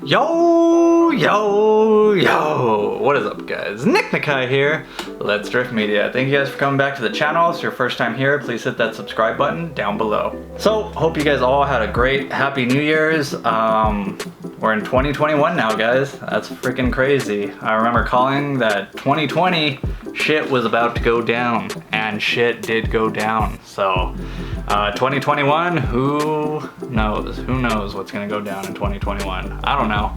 Yo, what is up guys? Nick Nakai here, Let's Drift Media. Thank you guys for coming back to the channel. If it's your first time here, please hit that subscribe button down below. So, hope you guys all had a great, happy New Year's. We're in 2021 now guys, that's freaking crazy. I remember calling that 2020 shit was about to go down, and shit did go down. So, 2021, who knows what's gonna go down in 2021. I don't know,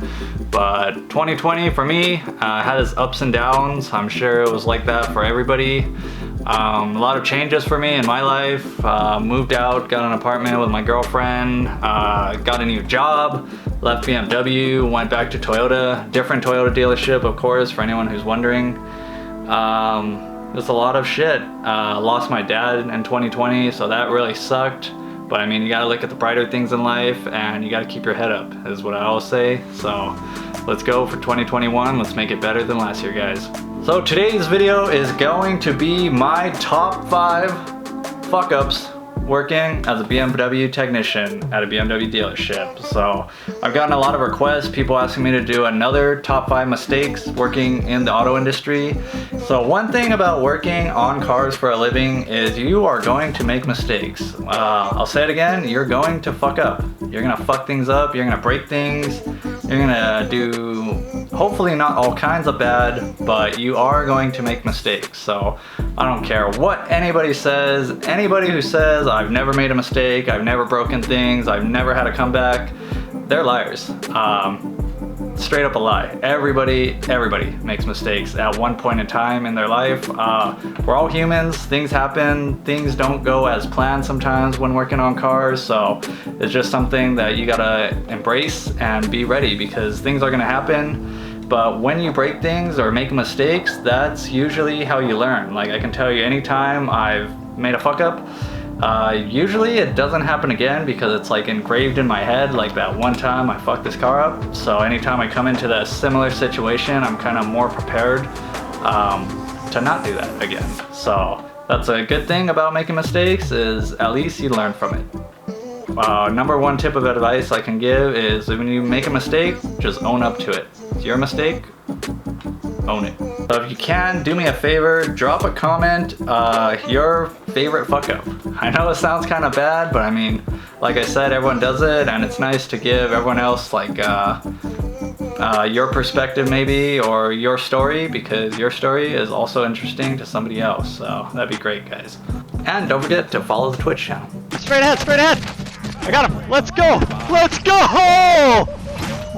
but 2020 for me had its ups and downs. I'm sure it was like that for everybody. A lot of changes for me in my life. Moved out, got an apartment with my girlfriend, got a new job, left BMW, went back to Toyota, different Toyota dealership of course, for anyone who's wondering. Just a lot of shit. Lost my dad in 2020, so that really sucked. But I mean, you gotta look at the brighter things in life and you gotta keep your head up, is what I always say. So let's go for 2021. Let's make it better than last year, guys. So today's video is going to be my top 5 fuck-ups working as a BMW technician at a BMW dealership. So I've gotten a lot of requests, people asking me to do another top 5 mistakes working in the auto industry. So one thing about working on cars for a living is you are going to make mistakes. I'll say it again, you're going to fuck up. You're gonna fuck things up, you're gonna break things, you're gonna do hopefully not all kinds of bad, but you are going to make mistakes. So I don't care what anybody says. Anybody who says I've never made a mistake, I've never broken things, I've never had a comeback, they're liars. Straight up a lie. Everybody makes mistakes at one point in time in their life. We're all humans, things happen, things don't go as planned sometimes when working on cars, so it's just something that you gotta embrace and be ready, because things are gonna happen. But when you break things or make mistakes, that's usually how you learn. Like I can tell you, anytime I've made a fuck up, usually it doesn't happen again, because it's like engraved in my head, like that one time I fucked this car up. So anytime I come into that similar situation, I'm kind of more prepared to not do that again. So that's a good thing about making mistakes, is at least you learn from it. Number one tip of advice I can give is when you make a mistake, just own up to it. It's your mistake, own it. So if you can, do me a favor, drop a comment, your favorite fuck up. I know it sounds kind of bad, but I mean, like I said, everyone does it, and it's nice to give everyone else like your perspective maybe, or your story, because your story is also interesting to somebody else. So that'd be great, guys. And don't forget to follow the Twitch channel. Straight ahead, straight ahead! I got him! Let's go! Let's go!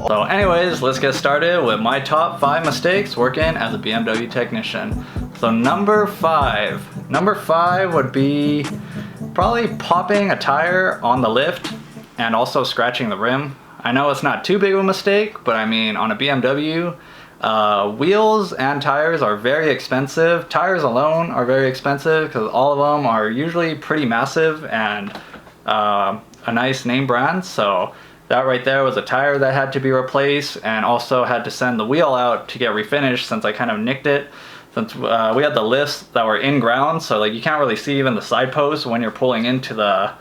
So anyways, let's get started with my top 5 mistakes working as a BMW technician. So number 5 would be probably popping a tire on the lift and also scratching the rim. I know it's not too big of a mistake, but I mean, on a BMW, wheels and tires are very expensive. Tires alone are very expensive because all of them are usually pretty massive and a nice name brand. So that right there was a tire that had to be replaced, and also had to send the wheel out to get refinished since I kind of nicked it. Since we had the lifts that were in ground, so like you can't really see even the side posts when you're pulling into the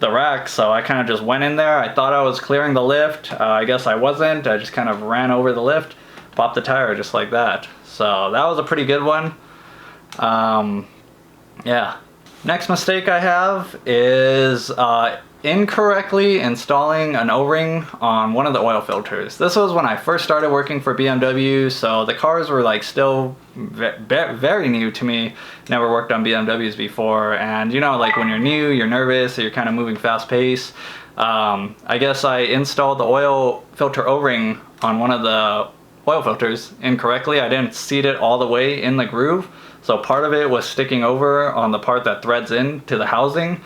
rack. So I kind of just went in there. I thought I was clearing the lift. I guess I wasn't. I just kind of ran over the lift, popped the tire just like that. So that was a pretty good one. Yeah. Next mistake I have is incorrectly installing an O-ring on one of the oil filters. This was when I first started working for BMW, so the cars were like still very new to me. Never worked on BMWs before, and you know, like when you're new, you're nervous, so you're kind of moving fast pace. I guess I installed the oil filter O-ring on one of the oil filters incorrectly. I didn't seat it all the way in the groove, so part of it was sticking over on the part that threads into the housing.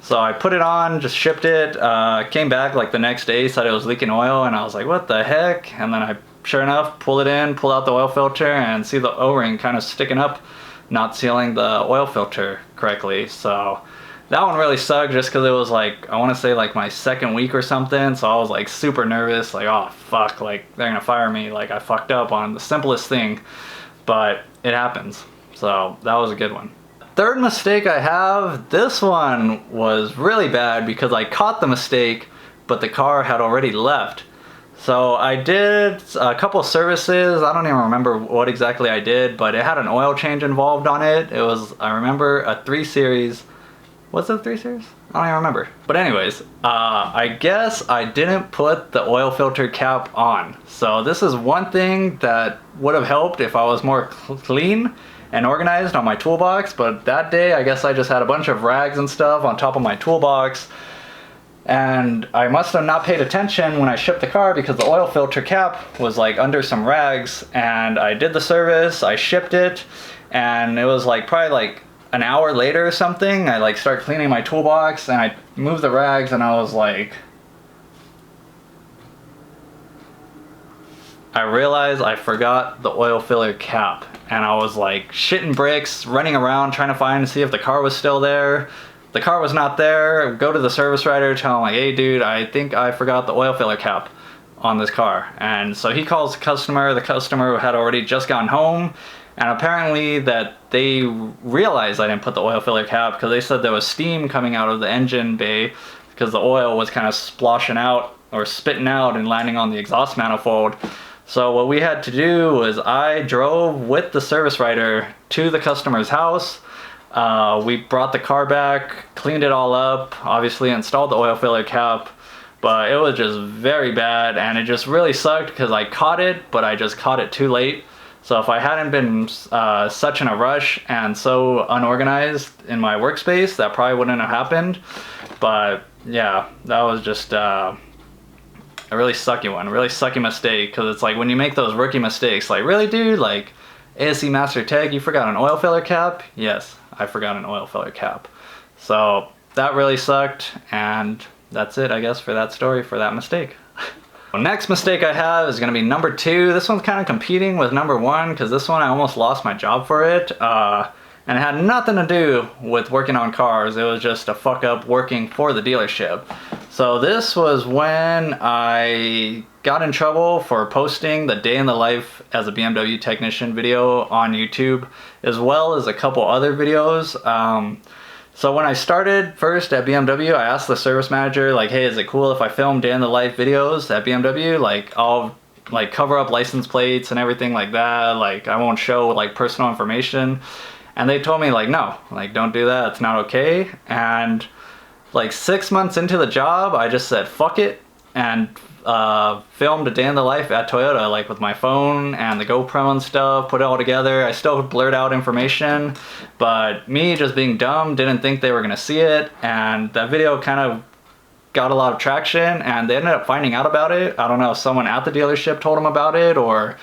So I put it on, just shipped it, came back like the next day, said it was leaking oil, and I was like, what the heck? And then I, sure enough, pull it in, pull out the oil filter, and see the O-ring kind of sticking up, not sealing the oil filter correctly. So that one really sucked, just because it was like, I want to say like my second week or something, so I was like super nervous, like, oh fuck, like they're gonna fire me, like I fucked up on the simplest thing, but it happens. So that was a good one. Third mistake I have, this one was really bad because I caught the mistake, but the car had already left. So I did a couple of services. I don't even remember what exactly I did, but it had an oil change involved on it. It was, I remember, a 3 Series. Was it a 3 Series? I don't even remember. But anyways, I guess I didn't put the oil filter cap on. So this is one thing that would have helped if I was more clean and organized on my toolbox. But that day, I guess I just had a bunch of rags and stuff on top of my toolbox. And I must have not paid attention when I shipped the car because the oil filter cap was like under some rags. And I did the service, I shipped it, and it was like probably like an hour later or something, I like start cleaning my toolbox and I moved the rags and I was like, I realized I forgot the oil filler cap, and I was like shitting bricks, running around trying to find to see if the car was still there. The car was not there. Go to the service writer, tell him like, hey dude, I think I forgot the oil filler cap on this car. And so he calls the customer had already just gotten home. And apparently that they realized I didn't put the oil filler cap because they said there was steam coming out of the engine bay because the oil was kind of splashing out or spitting out and landing on the exhaust manifold. So what we had to do was I drove with the service writer to the customer's house. We brought the car back, cleaned it all up, obviously installed the oil filler cap, but it was just very bad and it just really sucked because I caught it, but I just caught it too late. So if I hadn't been such in a rush and so unorganized in my workspace, that probably wouldn't have happened. But yeah, that was just a really sucky one, a really sucky mistake, because it's like when you make those rookie mistakes, like really dude, like ASE Master Tech, you forgot an oil filler cap? Yes, I forgot an oil filler cap. So that really sucked, and that's it I guess for that story, for that mistake. The next mistake I have is going to be number 2. This one's kind of competing with number 1 because this one I almost lost my job for it. And it had nothing to do with working on cars. It was just a fuck up working for the dealership. So this was when I got in trouble for posting the day in the life as a BMW technician video on YouTube, as well as a couple other videos. So when I started first at BMW, I asked the service manager, like, hey, is it cool if I film day in the life videos at BMW? Like, I'll like cover up license plates and everything like that. Like, I won't show like personal information. And they told me like, no, like don't do that, it's not okay. And like 6 months into the job, I just said, fuck it, and filmed a day in the life at Toyota, like with my phone and the GoPro and stuff, put it all together. I still blurred out information, but me just being dumb, didn't think they were gonna see it, and that video kind of got a lot of traction, and they ended up finding out about it. I don't know if someone at the dealership told them about it, or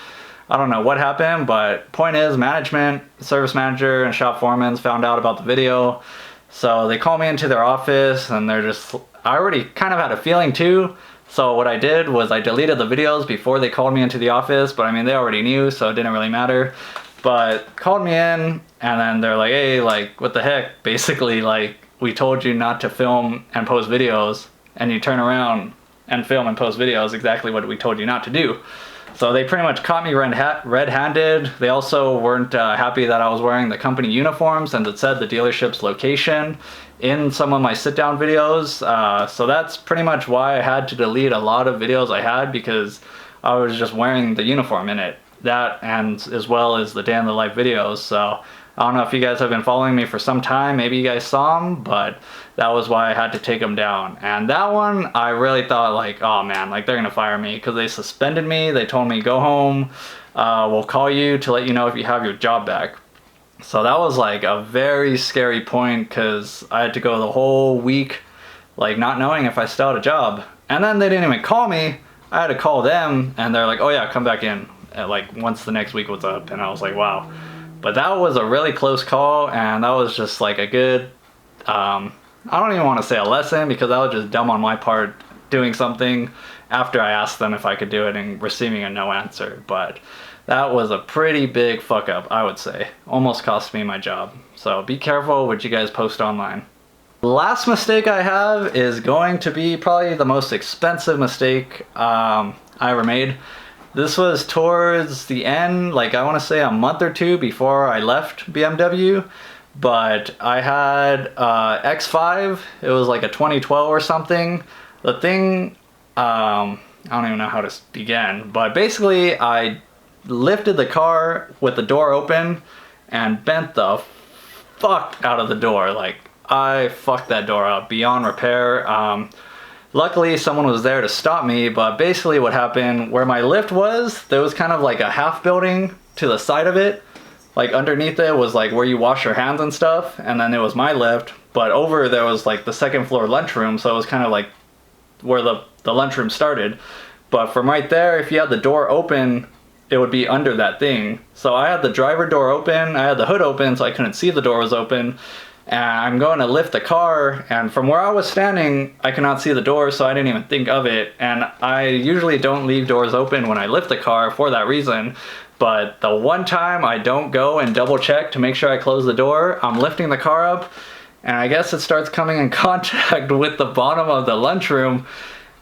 I don't know what happened, but point is, management, service manager, and shop foremans found out about the video. So they called me into their office, and they're just, I already kind of had a feeling too. So what I did was I deleted the videos before they called me into the office, but I mean, they already knew, so it didn't really matter. But called me in, and then they're like, hey, like, what the heck? Basically, like, we told you not to film and post videos, and you turn around and film and post videos, exactly what we told you not to do. So they pretty much caught me red-handed. They also weren't happy that I was wearing the company uniforms and it said the dealership's location in some of my sit-down videos. So that's pretty much why I had to delete a lot of videos I had, because I was just wearing the uniform in it. That, and as well as the day in the life videos. So I don't know if you guys have been following me for some time, maybe you guys saw them, but that was why I had to take them down. And that one, I really thought like, oh man, like they're gonna fire me, because they suspended me. They told me, go home, we'll call you to let you know if you have your job back. So that was like a very scary point, because I had to go the whole week like not knowing if I still had a job. And then they didn't even call me. I had to call them, and they're like, oh yeah, come back in like once the next week was up. And I was like, wow. But that was a really close call, and that was just like a good, I don't even want to say a lesson, because that was just dumb on my part, doing something after I asked them if I could do it and receiving a no answer. But that was a pretty big fuck up, I would say. Almost cost me my job. So be careful what you guys post online. The last mistake I have is going to be probably the most expensive mistake I ever made. This was towards the end, like I want to say a month or two before I left BMW, but I had X5, it was like a 2012 or something. The thing, I don't even know how to begin, but basically I lifted the car with the door open and bent the fuck out of the door. Like, I fucked that door up beyond repair. Luckily someone was there to stop me, but basically what happened, where my lift was, there was kind of like a half building to the side of it. Like underneath it was like where you wash your hands and stuff, and then it was my lift, but over there was like the second floor lunchroom, so it was kind of like where the lunchroom started. But from right there, if you had the door open, it would be under that thing. So I had the driver door open, I had the hood open, so I couldn't see the door was open. And I'm going to lift the car, and from where I was standing, I could not see the door, so I didn't even think of it. And I usually don't leave doors open when I lift the car for that reason. But the one time I don't go and double check to make sure I close the door, I'm lifting the car up, and I guess it starts coming in contact with the bottom of the lunchroom.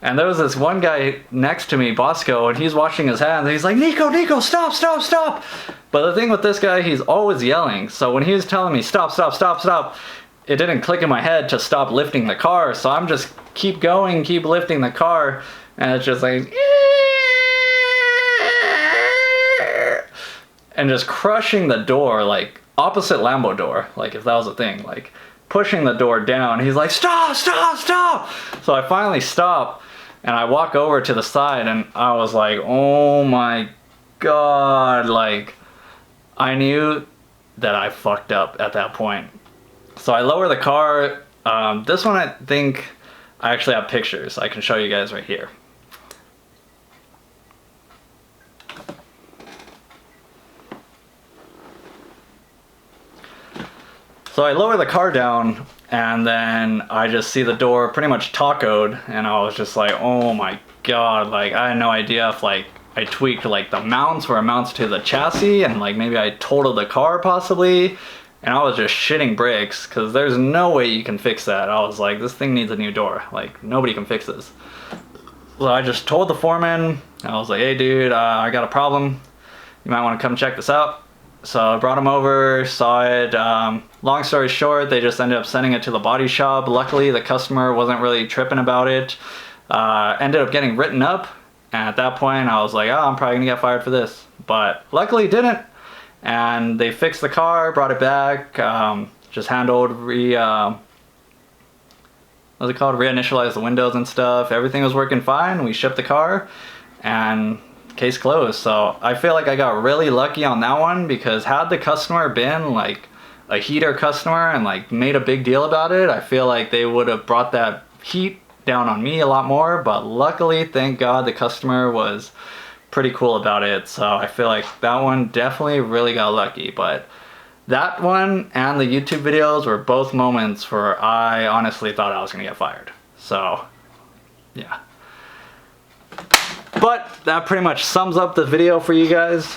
And there was this one guy next to me, Bosco, and he's washing his hands, and he's like, Nico, stop, stop, stop. But the thing with this guy, he's always yelling. So when he was telling me, stop, stop, stop, stop, it didn't click in my head to stop lifting the car. So I'm just keep going, keep lifting the car, and it's just like, and just crushing the door, like opposite Lambo door, like if that was a thing, like pushing the door down. He's like, stop, stop, stop. So I finally stop, and I walk over to the side, and I was like, oh my God, like I knew that I fucked up at that point. So I lower the car. This one, I think I actually have pictures. I can show you guys right here. So I lower the car down, and then I just see the door pretty much tacoed, and I was just like, oh my God, like I had no idea if like I tweaked like the mounts where it mounts to the chassis, and like maybe I totaled the car possibly, and I was just shitting bricks because there's no way you can fix that. I was like, this thing needs a new door, like nobody can fix this. So I just told the foreman, I was like, hey dude, I got a problem, you might want to come check this out. So I brought him over, saw it. Long story short, they just ended up sending it to the body shop. Luckily the customer wasn't really tripping about it. Ended up getting written up. And at that point, I was like, oh, I'm probably gonna get fired for this. But luckily it didn't. And they fixed the car, brought it back, just handled, what's it called? Reinitialized the windows and stuff. Everything was working fine. We shipped the car, and case closed. So I feel like I got really lucky on that one, because had the customer been like a heater customer and like made a big deal about it, I feel like they would have brought that heat down on me a lot more. But luckily, thank God, the customer was pretty cool about it. So I feel like that one definitely really got lucky. But that one and the YouTube videos were both moments where I honestly thought I was gonna get fired. So yeah. But that pretty much sums up the video for you guys.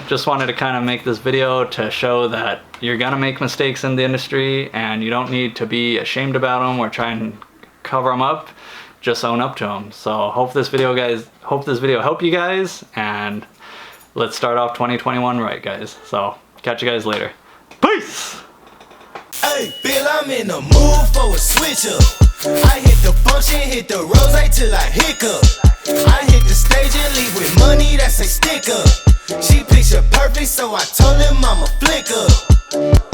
Just wanted to kind of make this video to show that you're gonna make mistakes in the industry, and you don't need to be ashamed about them or try and cover them up. Just own up to them. So hope this video helped you guys, and let's start off 2021 right, guys. So catch you guys later. Peace. Hey, Bill, I'm in the mood for a switch up. I hit the function, hit the rose till I hiccup. I hit the stage and leave with money that's a stick up. She picture perfect, so I told him I'm a flick up.